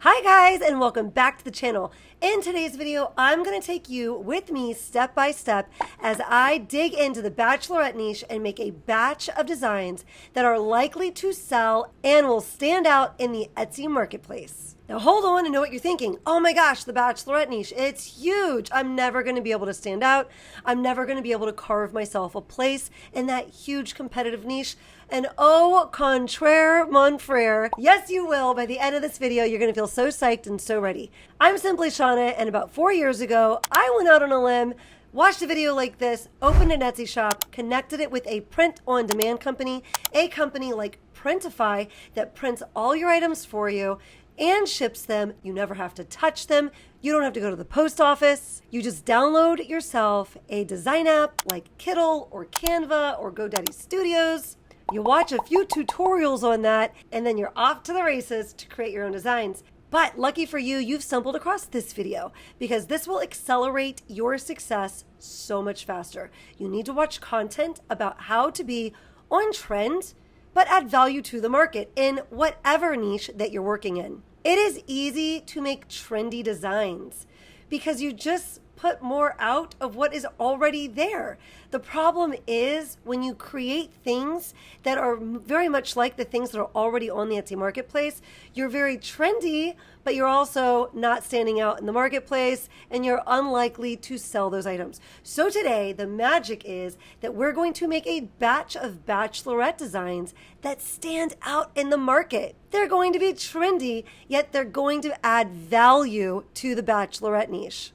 Hi guys, and welcome back to the channel. In today's video, I'm going to take you with me step by step as I dig into the Bachelorette niche and make a batch of designs that are likely to sell and will stand out in the Etsy marketplace. Now hold on and know what you're thinking. Oh my gosh, the Bachelorette niche, it's huge. I'm never going to be able to stand out. I'm never going to be able to carve myself a place in that huge competitive niche. And au contraire, mon frere, yes you will. By the end of this video, you're going to feel so psyched and so ready. I'm Simply Shauna, and about 4 years ago, I went out on a limb, watched a video like this, opened an Etsy shop, connected it with a print-on-demand company, a company like Printify that prints all your items for you and ships them. You never have to touch them. You don't have to go to the post office. You just download yourself a design app like Kittl or Canva or GoDaddy Studios. You watch a few tutorials on that, and then you're off to the races to create your own designs. But lucky for you, you've stumbled across this video because this will accelerate your success so much faster. You need to watch content about how to be on trend, but add value to the market in whatever niche that you're working in. It is easy to make trendy designs because you just put more out of what is already there. The problem is when you create things that are very much like the things that are already on the Etsy marketplace, you're very trendy, but you're also not standing out in the marketplace and you're unlikely to sell those items. So today, the magic is that we're going to make a batch of Bachelorette designs that stand out in the market. They're going to be trendy, yet they're going to add value to the Bachelorette niche.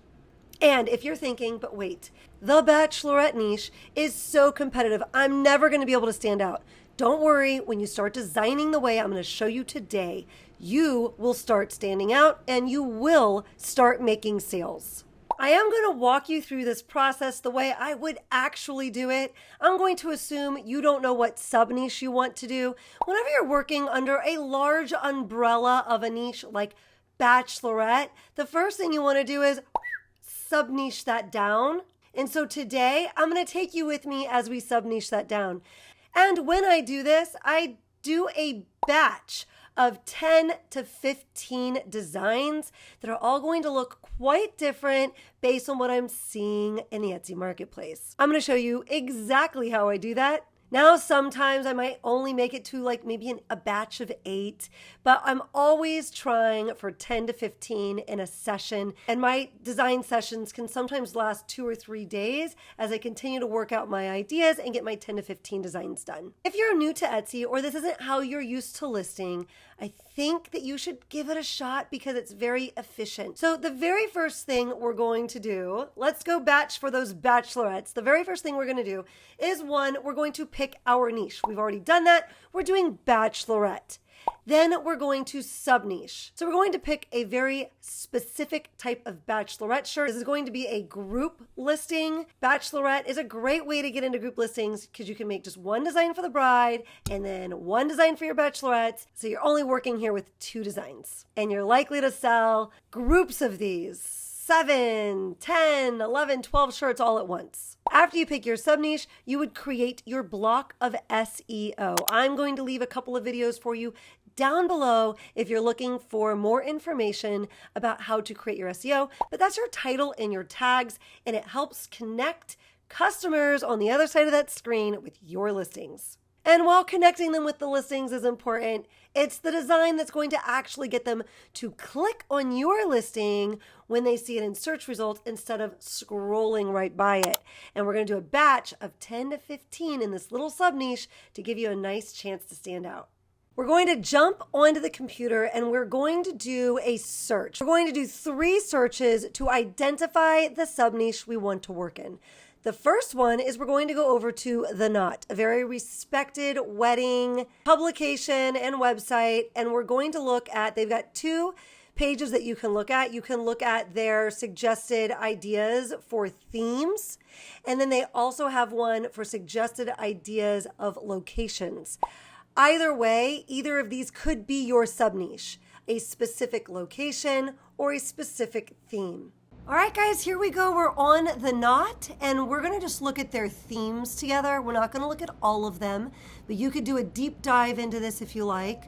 And if you're thinking, but wait, the Bachelorette niche is so competitive, I'm never going to be able to stand out. Don't worry, when you start designing the way I'm going to show you today, you will start standing out and you will start making sales. I am going to walk you through this process the way I would actually do it. I'm going to assume you don't know what sub-niche you want to do. Whenever you're working under a large umbrella of a niche like Bachelorette, the first thing you want to do is sub-niche that down. And so today I'm going to take you with me as we sub-niche that down. And when I do this, I do a batch of 10 to 15 designs that are all going to look quite different based on what I'm seeing in the Etsy marketplace. I'm going to show you exactly how I do that. Now, sometimes I might only make it to like maybe a batch of 8, but I'm always trying for 10 to 15 in a session. And my design sessions can sometimes last 2 or 3 days as I continue to work out my ideas and get my 10 to 15 designs done. If you're new to Etsy or this isn't how you're used to listing, I think that you should give it a shot because it's very efficient. So the very first thing we're going to do, let's go batch for those bachelorettes. The very first thing we're going to do is we're going to pick our niche. We've already done that. We're doing Bachelorette. Then we're going to sub-niche. So we're going to pick a very specific type of Bachelorette shirt. This is going to be a group listing. Bachelorette is a great way to get into group listings because you can make just one design for the bride and then one design for your bachelorettes. So you're only working here with 2 designs. And you're likely to sell groups of these. 7, 10, 11, 12 shirts all at once. After you pick your sub-niche, you would create your block of SEO. I'm going to leave a couple of videos for you down below if you're looking for more information about how to create your SEO, but that's your title and your tags, and it helps connect customers on the other side of that screen with your listings. And while connecting them with the listings is important, it's the design that's going to actually get them to click on your listing when they see it in search results instead of scrolling right by it. And we're going to do a batch of 10 to 15 in this little sub-niche to give you a nice chance to stand out. We're going to jump onto the computer and we're going to do a search. We're going to do 3 searches to identify the sub-niche we want to work in. The first one is we're going to go over to The Knot, a very respected wedding publication and website. And we're going to look at, they've got 2 pages that you can look at. You can look at their suggested ideas for themes. And then they also have one for suggested ideas of locations. Either way, either of these could be your sub-niche, a specific location or a specific theme. All right, guys, here we go. We're on The Knot, and we're going to just look at their themes together. We're not going to look at all of them, but you could do a deep dive into this if you like.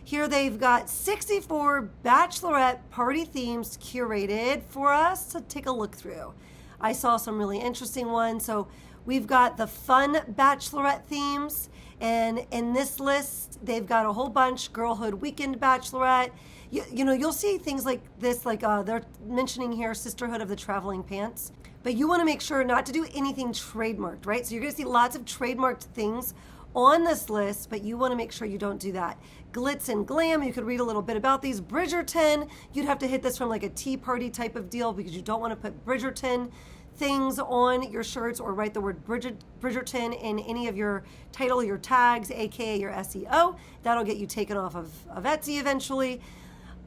Here they've got 64 Bachelorette party themes curated for us to take a look through. I saw some really interesting ones. So we've got the fun Bachelorette themes. And in this list, they've got a whole bunch. Girlhood Weekend Bachelorette. You know, you'll see things like this, like they're mentioning here Sisterhood of the Traveling Pants. But you want to make sure not to do anything trademarked, right? So you're going to see lots of trademarked things on this list, but you want to make sure you don't do that. Glitz and Glam, you could read a little bit about these. Bridgerton, you'd have to hit this from like a tea party type of deal because you don't want to put Bridgerton things on your shirts or write the word Bridgerton in any of your title, your tags, aka your SEO. That'll get you taken off of Etsy eventually.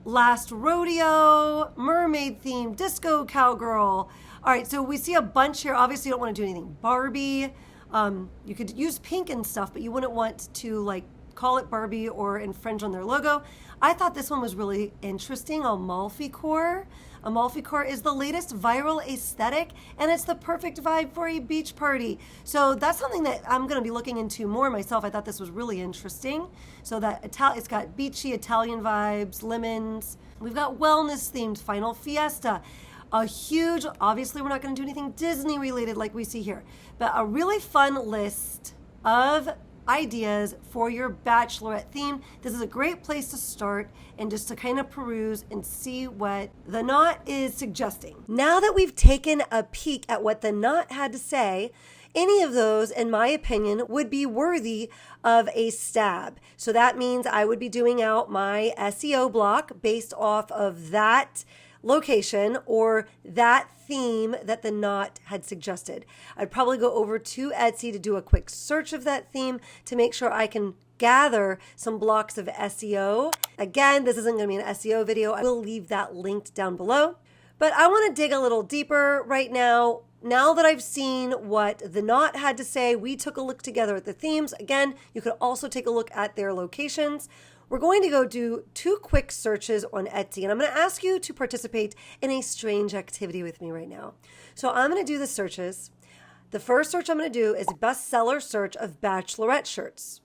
Last Rodeo, mermaid theme, disco cowgirl. All right, so we see a bunch here. Obviously, you don't want to do anything Barbie. You could use pink and stuff, but you wouldn't want to like call it Barbie or infringe on their logo. I thought this one was really interesting, Amalfi-core. Amalfi-core is the latest viral aesthetic, and it's the perfect vibe for a beach party. So that's something that I'm going to be looking into more myself. I thought this was really interesting. So that it's got beachy Italian vibes, lemons. We've got wellness-themed Final Fiesta. A huge, obviously we're not going to do anything Disney related like we see here, but a really fun list of ideas for your Bachelorette theme. This is a great place to start and just to kind of peruse and see what The Knot is suggesting. Now that we've taken a peek at what The Knot had to say, any of those, in my opinion, would be worthy of a stab. So that means I would be doing out my SEO block based off of that location or that theme that The Knot had suggested. I'd probably go over to Etsy to do a quick search of that theme to make sure I can gather some blocks of SEO. Again, this isn't going to be an SEO video. I will leave that linked down below. But I want to dig a little deeper right now. Now that I've seen what The Knot had to say, we took a look together at the themes. Again, you could also take a look at their locations. We're going to go do 2 quick searches on Etsy, and I'm going to ask you to participate in a strange activity with me right now. So I'm going to do the searches. The first search I'm going to do is a bestseller search of Bachelorette shirts.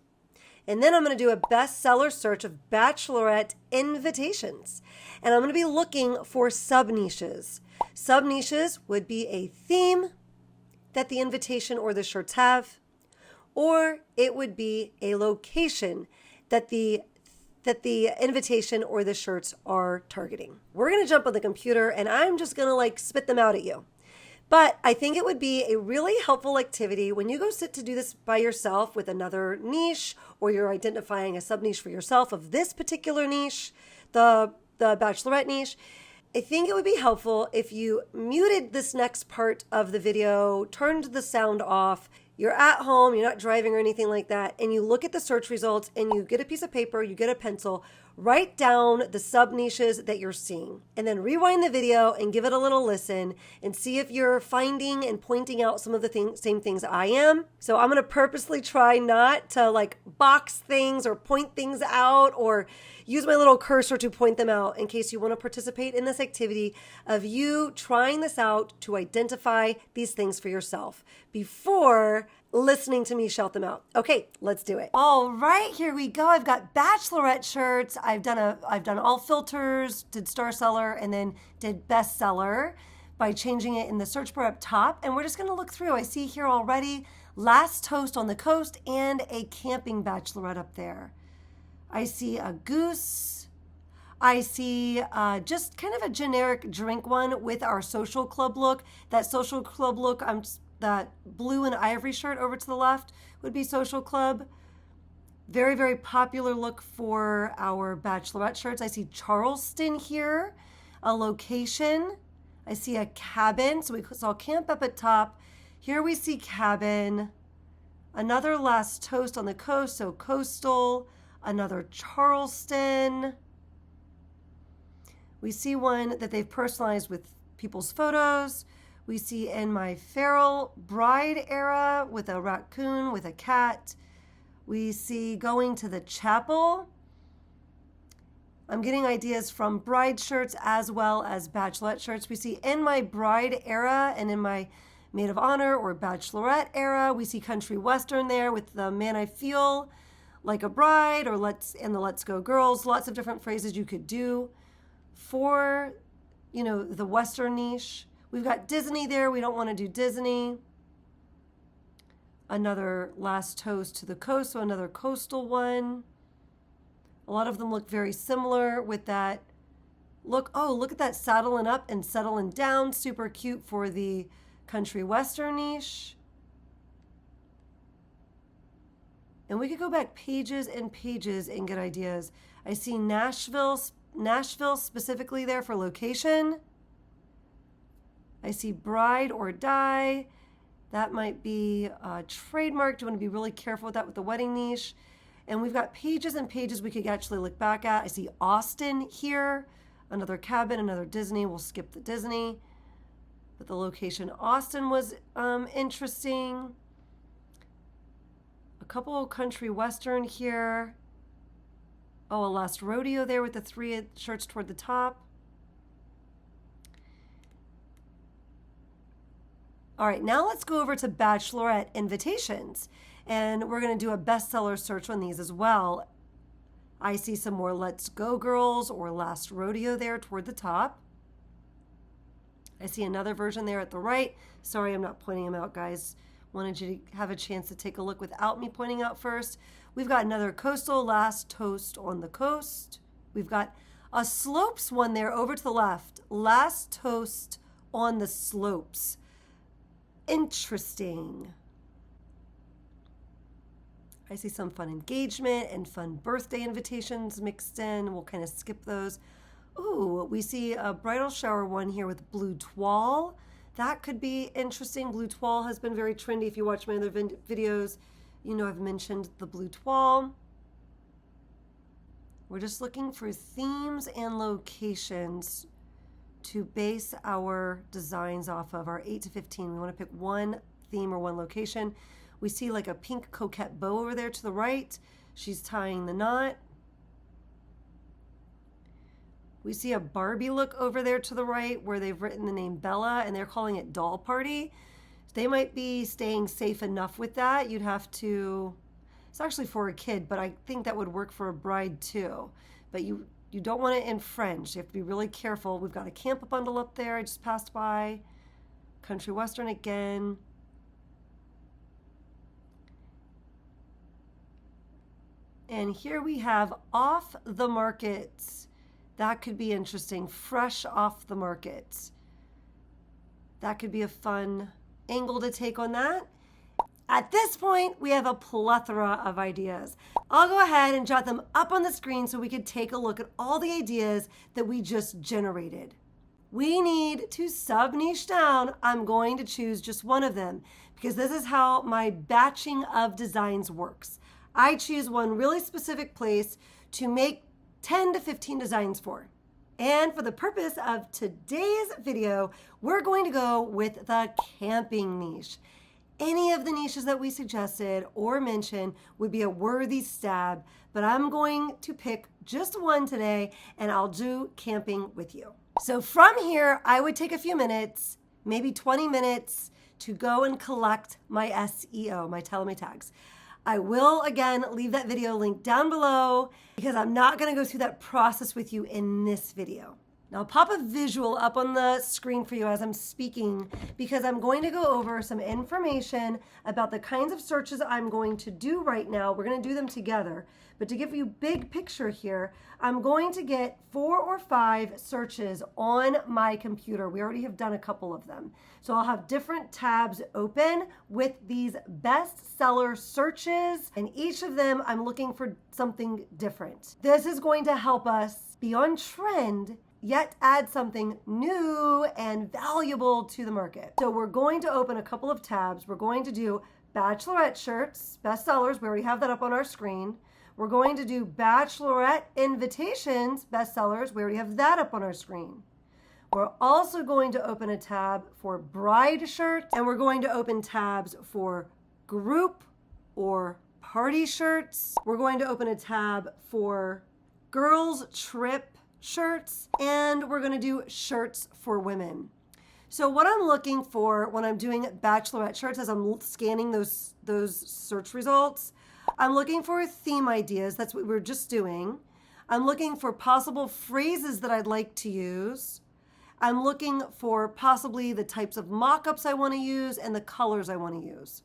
And then I'm going to do a bestseller search of Bachelorette invitations. And I'm going to be looking for sub-niches. Sub-niches would be a theme that the invitation or the shirts have, or it would be a location that the invitation or the shirts are targeting. We're going to jump on the computer and I'm just going to like spit them out at you. But I think it would be a really helpful activity when you go sit to do this by yourself with another niche, or you're identifying a sub niche for yourself of this particular niche, the Bachelorette niche. I think it would be helpful if you muted this next part of the video, turned the sound off. You're at home, you're not driving or anything like that, and you look at the search results and you get a piece of paper, you get a pencil, write down the sub niches that you're seeing, and then rewind the video and give it a little listen and see if you're finding and pointing out some of the same things I am. So I'm going to purposely try not to like box things or point things out or use my little cursor to point them out in case you want to participate in this activity of you trying this out to identify these things for yourself before listening to me shout them out. Okay, let's do it. All right, here we go. I've got Bachelorette shirts. I've done all filters, did star seller, and then did bestseller by changing it in the search bar up top. And we're just going to look through. I see here already Last Toast on the Coast and a camping bachelorette up there. I see a goose. I see just kind of a generic drink one with our social club look. That social club look, that blue and ivory shirt over to the left would be social club. Very, very popular look for our Bachelorette shirts. I see Charleston here, a location. I see a cabin. So we saw camp up at top. Here we see cabin. Another Last Toast on the Coast, so coastal. Another Charleston. We see one that they've personalized with people's photos. We see in my feral bride era with a raccoon with a cat. We see going to the chapel. I'm getting ideas from bride shirts as well as Bachelorette shirts. We see in my bride era and in my maid of honor or Bachelorette era, we see country western there with the Man I Feel like a bride or the let's go girls, lots of different phrases you could do for, you know, the Western niche. We've got Disney there. We don't want to do Disney. Another last toast to the coast, so another coastal one. A lot of them look very similar with that look. Oh, look at that saddling up and settling down. Super cute for the country Western niche. And we could go back pages and pages and get ideas. I see Nashville specifically there for location. I see bride or die. That might be trademarked. You want to be really careful with that with the wedding niche. And we've got pages and pages we could actually look back at. I see Austin here, another cabin, another Disney. We'll skip the Disney. But the location Austin was interesting. A couple country Western here. Oh, a last rodeo there with the 3 shirts toward the top. All right, now let's go over to Bachelorette invitations. And we're going to do a bestseller search on these as well. I see some more Let's Go Girls or Last Rodeo there toward the top. I see another version there at the right. Sorry, I'm not pointing them out, guys. Wanted you to have a chance to take a look without me pointing out first. We've got another coastal Last Toast on the Coast. We've got a slopes one there over to the left. Last Toast on the Slopes. Interesting. I see some fun engagement and fun birthday invitations mixed in. We'll kind of skip those. Ooh, we see a bridal shower one here with blue toile. That could be interesting. Blue toile has been very trendy. If you watch my other videos, you know I've mentioned the blue toile. We're just looking for themes and locations to base our designs off of, our 8 to 15. We want to pick one theme or one location. We see like a pink coquette bow over there to the right. She's tying the knot. We see a Barbie look over there to the right where they've written the name Bella and they're calling it Doll Party. They might be staying safe enough with that. You'd have to, it's actually for a kid, but I think that would work for a bride too. But you don't want to infringe. You have to be really careful. We've got a camp bundle up there. I just passed by. Country Western again. And here we have Off the Market. That could be interesting. Fresh off the market. That could be a fun angle to take on that. At this point, we have a plethora of ideas. I'll go ahead and jot them up on the screen so we could take a look at all the ideas that we just generated. We need to sub-niche down. I'm going to choose just one of them because this is how my batching of designs works. I choose one really specific place to make 10 to 15 designs for. And for the purpose of today's video, we're going to go with the camping niche. Any of the niches that we suggested or mentioned would be a worthy stab, but I'm going to pick just one today and I'll do camping with you. So from here, I would take a few minutes, maybe 20 minutes, to go and collect my SEO, my Tell Me tags. I will, again, leave that video link down below because I'm not going to go through that process with you in this video. Now, I'll pop a visual up on the screen for you as I'm speaking because I'm going to go over some information about the kinds of searches I'm going to do right now. We're going to do them together. But to give you big picture here, I'm going to get 4 or 5 searches on my computer. We already have done a couple of them. So I'll have different tabs open with these bestseller searches, and each of them I'm looking for something different. This is going to help us be on trend, yet add something new and valuable to the market. So we're going to open a couple of tabs. We're going to do Bachelorette shirts, bestsellers. We already have that up on our screen. We're going to do Bachelorette invitations, bestsellers. We already have that up on our screen. We're also going to open a tab for bride shirts, and we're going to open tabs for group or party shirts. We're going to open a tab for girls trip shirts, and we're going to do shirts for women. So what I'm looking for when I'm doing Bachelorette shirts, as I'm scanning those search results, I'm looking for theme ideas. That's what we were just doing. I'm looking for possible phrases that I'd like to use. I'm looking for possibly the types of mock-ups I want to use and the colors I want to use.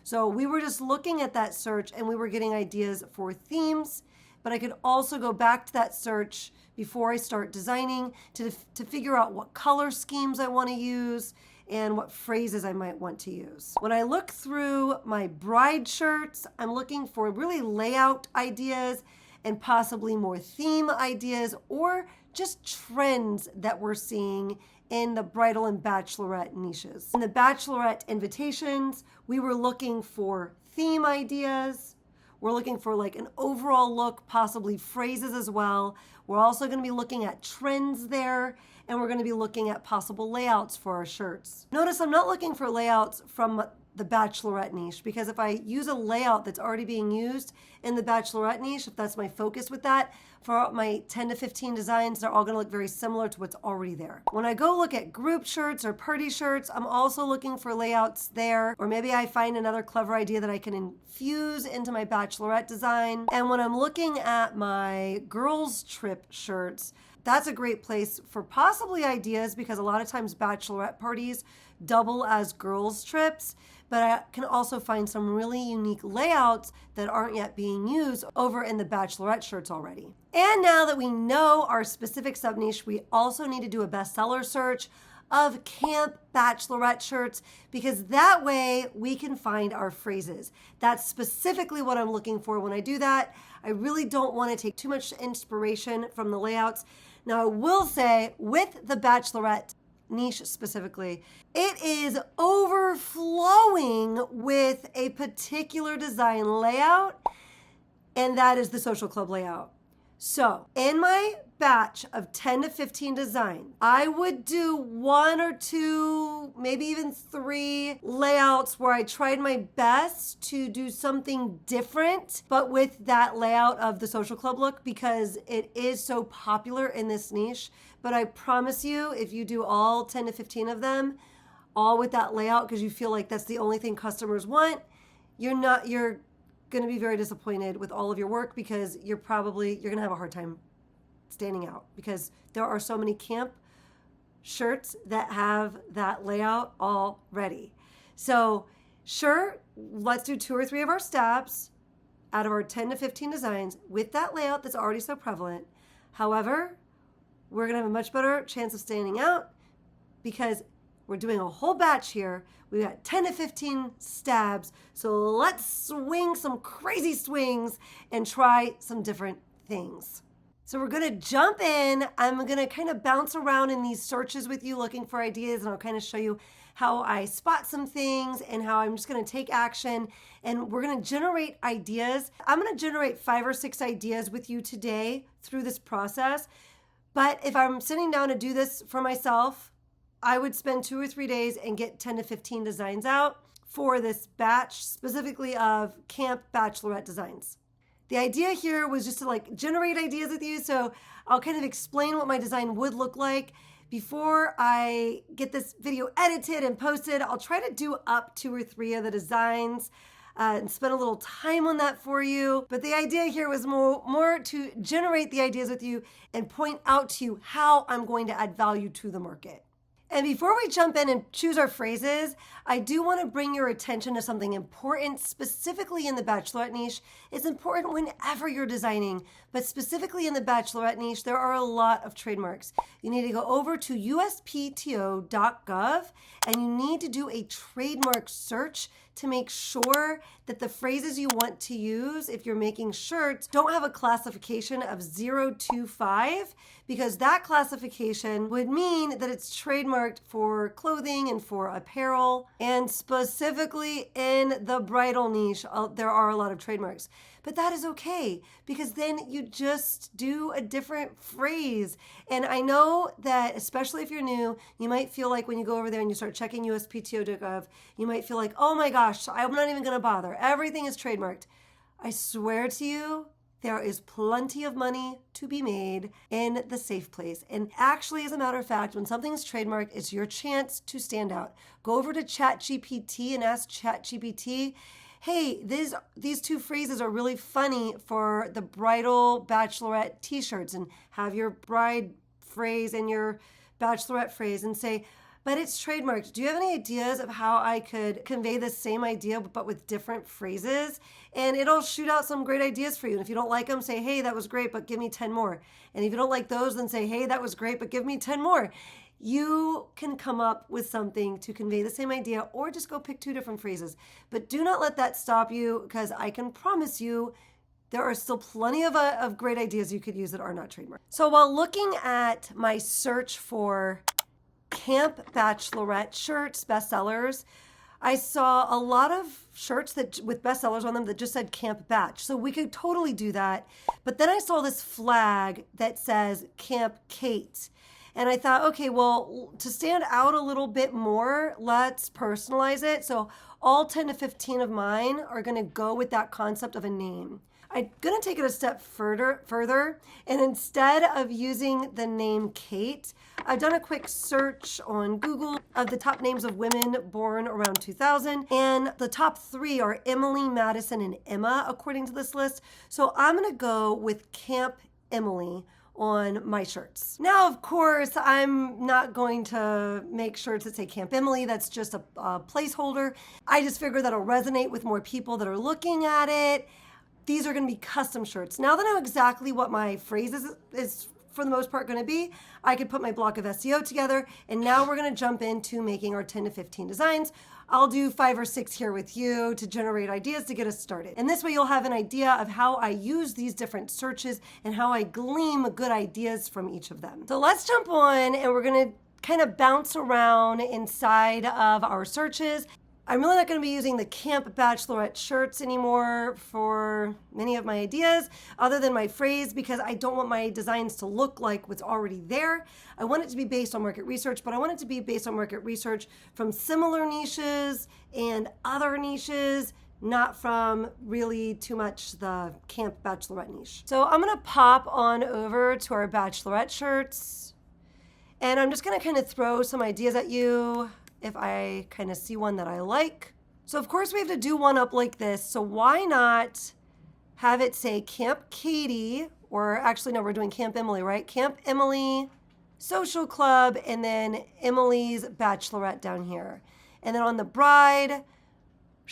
So we were just looking at that search and we were getting ideas for themes, but I could also go back to that search before I start designing to figure out what color schemes I want to use and what phrases I might want to use. When I look through my bride shirts, I'm looking for really layout ideas and possibly more theme ideas or just trends that we're seeing in the bridal and bachelorette niches. In the bachelorette invitations, we were looking for theme ideas. We're looking for like an overall look, possibly phrases as well. We're also going to be looking at trends there, and we're going to be looking at possible layouts for our shirts. Notice I'm not looking for layouts from the bachelorette niche, because if I use a layout that's already being used in the bachelorette niche, if that's my focus with that, for my 10 to 15 designs, they're all going to look very similar to what's already there. When I go look at group shirts or party shirts, I'm also looking for layouts there, or maybe I find another clever idea that I can infuse into my bachelorette design. And when I'm looking at my girls trip shirts, that's a great place for possibly ideas, because a lot of times bachelorette parties double as girls trips, but I can also find some really unique layouts that aren't yet being used over in the bachelorette shirts already. And now that we know our specific sub niche, we also need to do a bestseller search of camp bachelorette shirts, because that way we can find our phrases. That's specifically what I'm looking for when I do that. I really don't want to take too much inspiration from the layouts. Now I will say, with the bachelorette niche specifically, it is overflowing with a particular design layout, and that is the social club layout. So in my batch of 10 to 15 designs, I would do 1 or 2, maybe even 3 layouts where I tried my best to do something different, but with that layout of the social club look, because it is so popular in this niche. But I promise you, if you do all 10 to 15 of them, all with that layout, because you feel like that's the only thing customers want, you're going to be very disappointed with all of your work, because you're going to have a hard time standing out, because there are so many camp shirts that have that layout already. So sure, let's do 2 or 3 of our steps out of our 10 to 15 designs with that layout that's already so prevalent. However, we're going to have a much better chance of standing out, because we're doing a whole batch here. We've got 10 to 15 stabs. So let's swing some crazy swings and try some different things. So we're going to jump in. I'm going to kind of bounce around in these searches with you, looking for ideas, and I'll kind of show you how I spot some things and how I'm just going to take action, and we're going to generate ideas. I'm going to generate 5 or 6 ideas with you today through this process. But if I'm sitting down to do this for myself, I would spend 2 or 3 days and get 10 to 15 designs out for this batch, specifically of camp bachelorette designs. The idea here was just to like generate ideas with you. So I'll kind of explain what my design would look like. Before I get this video edited and posted, I'll try to do up 2 or 3 of the designs and spend a little time on that for you. But the idea here was more to generate the ideas with you and point out to you how I'm going to add value to the market. And before we jump in and choose our phrases, I do want to bring your attention to something important, specifically in the bachelorette niche. It's important whenever you're designing, but specifically in the bachelorette niche, there are a lot of trademarks. You need to go over to uspto.gov and you need to do a trademark search to make sure that the phrases you want to use, if you're making shirts, don't have a classification of 025, because that classification would mean that it's trademarked for clothing and for apparel, and specifically in the bridal niche, there are a lot of trademarks. But that is okay, because then you just do a different phrase. And I know that, especially if you're new, you might feel like when you go over there and you start checking uspto.gov, you might feel like, oh my gosh, I'm not even going to bother. Everything is trademarked. I swear to you, there is plenty of money to be made in the safe place. And actually, as a matter of fact, when something's trademarked, it's your chance to stand out. Go over to ChatGPT and ask ChatGPT, hey, these two phrases are really funny for the bridal bachelorette t-shirts, and have your bride phrase and your bachelorette phrase and say, but it's trademarked. Do you have any ideas of how I could convey the same idea but with different phrases? And it'll shoot out some great ideas for you. And if you don't like them, say, hey, that was great, but give me 10 more. And if you don't like those, then say, hey, that was great, but give me 10 more. You can come up with something to convey the same idea, or just go pick 2 different phrases. But do not let that stop you, because I can promise you there are still plenty of great ideas you could use that are not trademarked. So while looking at my search for Camp Bachelorette shirts, bestsellers, I saw a lot of shirts that with bestsellers on them that just said Camp Batch. So we could totally do that. But then I saw this flag that says Camp Kate. And I thought, okay, well, to stand out a little bit more, let's personalize it. So all 10 to 15 of mine are going to go with that concept of a name. I'm going to take it a step further, and instead of using the name Kate, I've done a quick search on Google of the top names of women born around 2000, and the top 3 are Emily, Madison, and Emma, according to this list. So I'm going to go with Camp Emily on my shirts. Now, of course, I'm not going to make shirts that say Camp Emily. That's just a placeholder. I just figure that'll resonate with more people that are looking at it. These are going to be custom shirts. Now that I know exactly what my phrase is for the most part going to be, I could put my block of SEO together, and now we're going to jump into making our 10 to 15 designs. I'll do 5 or 6 here with you to generate ideas to get us started. And this way you'll have an idea of how I use these different searches and how I glean good ideas from each of them. So let's jump on, and we're going to kind of bounce around inside of our searches. I'm really not going to be using the Camp Bachelorette shirts anymore for many of my ideas, other than my phrase, because I don't want my designs to look like what's already there. I want it to be based on market research, but I want it to be based on market research from similar niches and other niches, not from really too much the Camp Bachelorette niche. So I'm going to pop on over to our Bachelorette shirts, and I'm just going to kind of throw some ideas at you if I kind of see one that I like. So of course we have to do one up like this. So why not have it say Camp Katie, or actually no, we're doing Camp Emily, right? Camp Emily Social Club, and then Emily's Bachelorette down here. And then on the bride,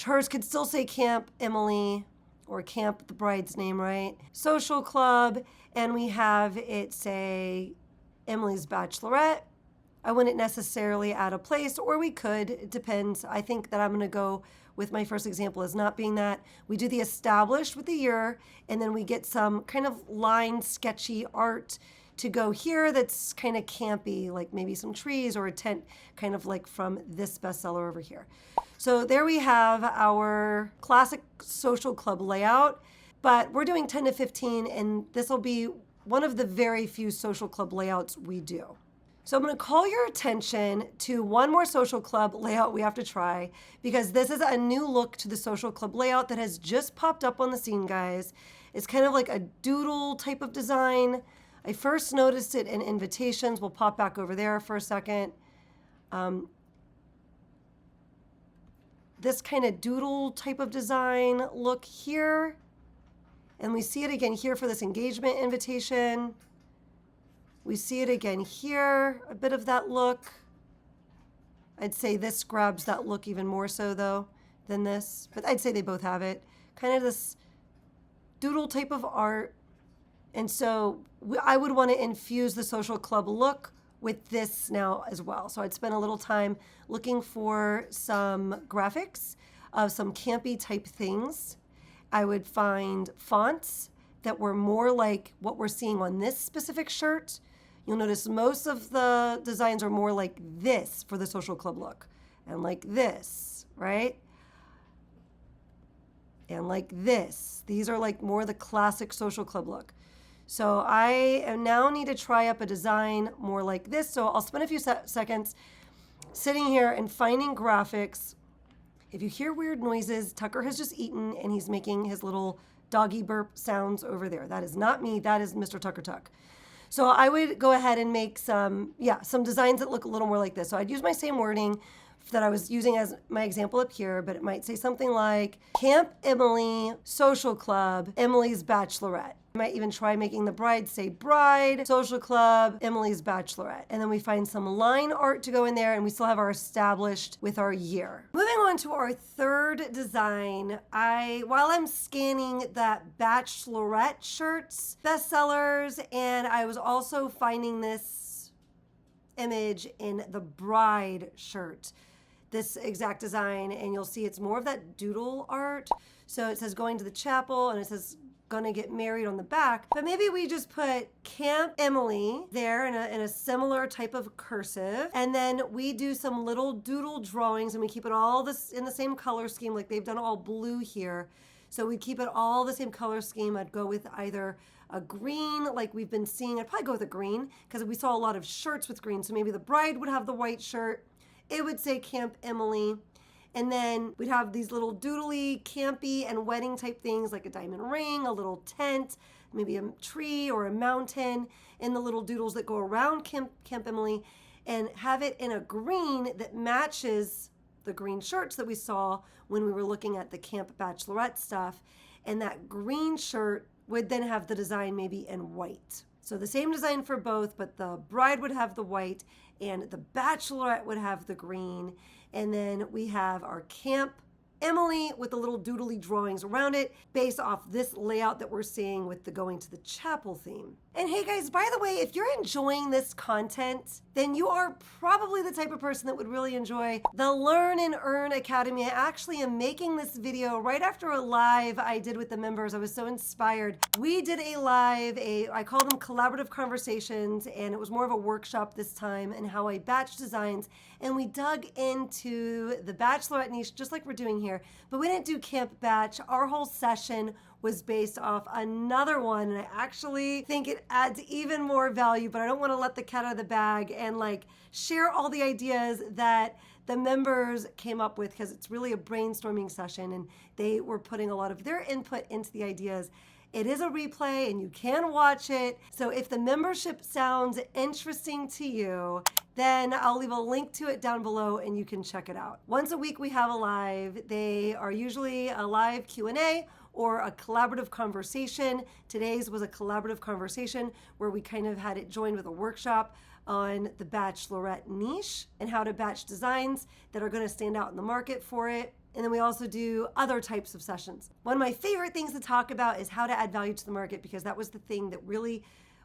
hers could still say Camp Emily, or Camp, the bride's name, right? Social Club, and we have it say Emily's Bachelorette. I wouldn't necessarily add a place, or we could, it depends. I think that I'm going to go with my first example as not being that. We do the established with the year, and then we get some kind of line sketchy art to go here that's kind of campy, like maybe some trees or a tent, kind of like from this bestseller over here. So there we have our classic social club layout, but we're doing 10 to 15, and this will be one of the very few social club layouts we do. So I'm going to call your attention to one more social club layout we have to try, because this is a new look to the social club layout that has just popped up on the scene, guys. It's kind of like a doodle type of design. I first noticed it in invitations. We'll pop back over there for a second. This kind of doodle type of design look here. And we see it again here for this engagement invitation. We see it again here, a bit of that look. I'd say this grabs that look even more so, though, than this. But I'd say they both have it. Kind of this doodle type of art. And so I would want to infuse the social club look with this now as well. So I'd spend a little time looking for some graphics of some campy type things. I would find fonts that were more like what we're seeing on this specific shirt. You'll notice most of the designs are more like this for the social club look, and like this, right? And like this. These are like more the classic social club look. So I now need to try up a design more like this. So I'll spend a few seconds sitting here and finding graphics. If you hear weird noises, Tucker has just eaten and he's making his little doggy burp sounds over there. That is not me. That is Mr. Tucker Tuck. So I would go ahead and make some designs that look a little more like this. So I'd use my same wording, that I was using as my example up here, but it might say something like Camp Emily Social Club, Emily's Bachelorette. I might even try making the bride say Bride, Social Club, Emily's Bachelorette. And then we find some line art to go in there, and we still have our established with our year. Moving on to our third design, while I'm scanning that Bachelorette shirts, bestsellers, and I was also finding this image in the bride shirt, this exact design, and you'll see it's more of that doodle art. So it says going to the chapel, and it says gonna get married on the back, but maybe we just put Camp Emily there in a similar type of cursive, and then we do some little doodle drawings, and we keep it all this in the same color scheme, like they've done all blue here. So we keep it all the same color scheme. I'd go with either a green, like we've been seeing. I'd probably go with a green because we saw a lot of shirts with green. So maybe the bride would have the white shirt. It would say Camp Emily. And then we'd have these little doodly, campy, and wedding type things like a diamond ring, a little tent, maybe a tree or a mountain, and the little doodles that go around Camp Emily, and have it in a green that matches the green shirts that we saw when we were looking at the Camp Bachelorette stuff. And that green shirt would then have the design maybe in white. So the same design for both, but the bride would have the white and the Bachelorette would have the green. And then we have our Camp Emily with the little doodly drawings around it based off this layout that we're seeing with the going to the chapel theme. And hey guys, by the way, if you're enjoying this content, then you are probably the type of person that would really enjoy the Learn and Earn Academy. I actually am making this video right after a live I did with the members. I was so inspired. We did a live, I call them collaborative conversations, and it was more of a workshop this time and how I batch designs. And we dug into the Bachelorette niche just like we're doing here, but we didn't do Camp Batch. Our whole session was based off another one, and I actually think it adds even more value, but I don't want to let the cat out of the bag and like share all the ideas that the members came up with, because it's really a brainstorming session and they were putting a lot of their input into the ideas. It is a replay and you can watch it. So if the membership sounds interesting to you, then I'll leave a link to it down below and you can check it out. Once a week we have a live. They are usually a live Q&A or a collaborative conversation. Today's was a collaborative conversation where we kind of had it joined with a workshop on the Bachelorette niche and how to batch designs that are going to stand out in the market for it. And then we also do other types of sessions. One of my favorite things to talk about is how to add value to the market, because that was the thing that really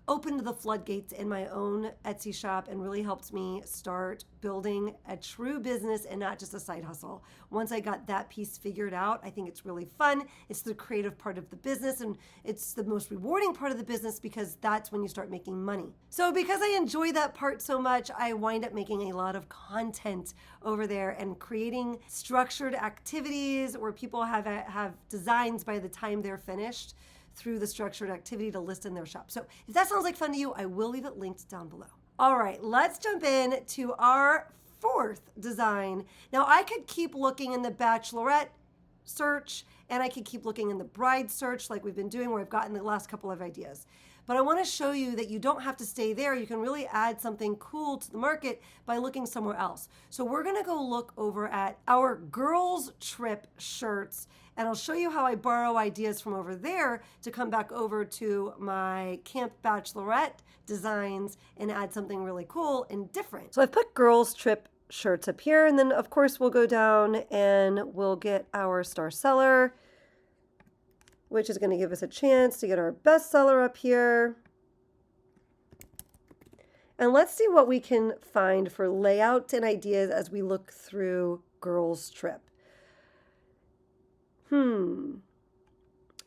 opened the floodgates in my own Etsy shop and really helped me start building a true business and not just a side hustle. Once I got that piece figured out, I think it's really fun. It's the creative part of the business, and it's the most rewarding part of the business because that's when you start making money. So because I enjoy that part so much, I wind up making a lot of content over there and creating structured activities where people have designs by the time they're finished through the structured activity to list in their shop. So if that sounds like fun to you, I will leave it linked down below. All right, let's jump in to our fourth design. Now I could keep looking in the Bachelorette search, and I could keep looking in the bride search like we've been doing, where I've gotten the last couple of ideas. But I want to show you that you don't have to stay there. You can really add something cool to the market by looking somewhere else. So we're going to go look over at our girls trip shirts, and I'll show you how I borrow ideas from over there to come back over to my Camp Bachelorette designs and add something really cool and different. So I've put girls trip shirts up here, and then of course we'll go down and we'll get our star seller, which is going to give us a chance to get our bestseller up here. And let's see what we can find for layout and ideas as we look through girls trip. I'm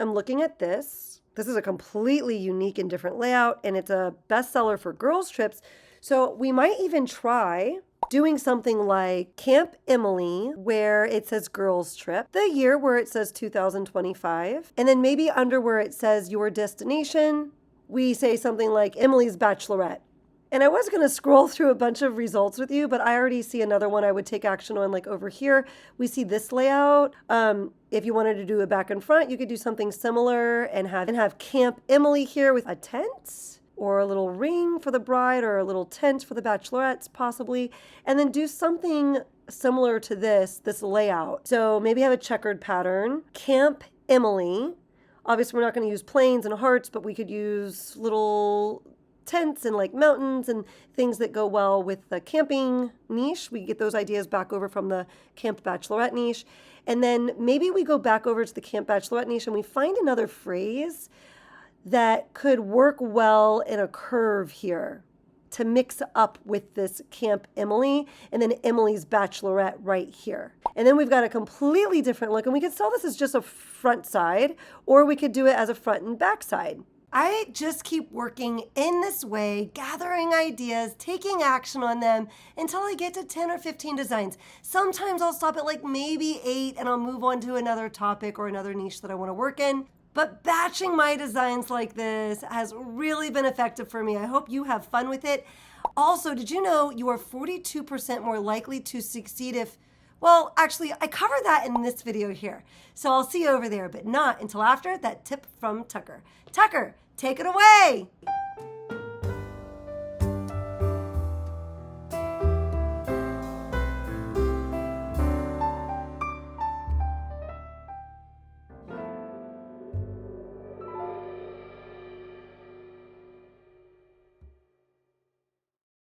looking at this. This is a completely unique and different layout, and it's a bestseller for girls trips. So we might even try doing something like Camp Emily, where it says girls trip, the year where it says 2025, and then maybe under where it says your destination, we say something like Emily's Bachelorette. And I was going to scroll through a bunch of results with you, but I already see another one I would take action on. Like over here, we see this layout. If you wanted to do a back and front, you could do something similar and have Camp Emily here with a tent. or a little ring for the bride or a little tent for the bachelorettes possibly, and then do something similar to this layout. So maybe have a checkered pattern. Camp Emily. Obviously, we're not going to use planes and hearts, but we could use little tents and like mountains and things that go well with the camping niche. We get those ideas back over from the Camp Bachelorette niche. And then maybe we go back over to the Camp Bachelorette niche and we find another phrase that could work well in a curve here to mix up with this Camp Emily and then Emily's Bachelorette right here. And then we've got a completely different look, and we could sell this as just a front side, or we could do it as a front and back side. I just keep working in this way, gathering ideas, taking action on them until I get to 10 or 15 designs. Sometimes I'll stop at like maybe 8 and I'll move on to another topic or another niche that I want to work in. But batching my designs like this has really been effective for me. I hope you have fun with it. Also, did you know you are 42% more likely to succeed if, well, actually, I cover that in this video here. So I'll see you over there, but not until after that tip from Tucker. Tucker, take it away.